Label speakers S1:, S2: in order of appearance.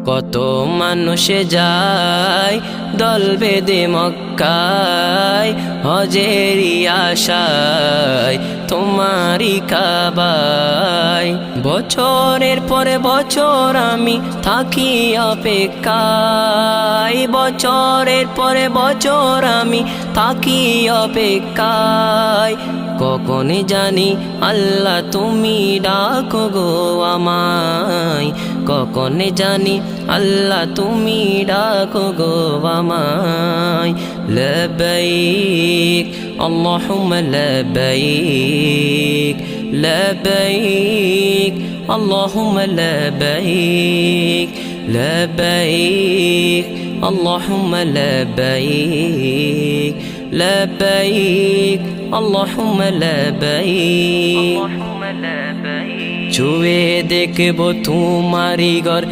S1: কত মানুষ যায় দল বেঁধে মক্কায়, হজেরই আশায় তোমারি কাবায়। বছরের পরে বছর আমি থাকি অপেক্ষায়, বছরের পরে বছর আমি থাকি অপেক্ষায়। কখন জানি আল্লাহ তুমি ডাকো গো আমায়, কখন জানি আল্লাহ তুমি ডাকো গো আমায়। লব্বাইক আল্লাহুম্মা লব্বাইক, লব্বাইক আল্লাহুম্মা লব্বাইক, লব্বাইক আল্লাহুম্মা লব্বাইক, লব্বাইক আল্লাহুম্মা লব্বাইক। ছুঁয়ে দেখবো তোমারি ঘর।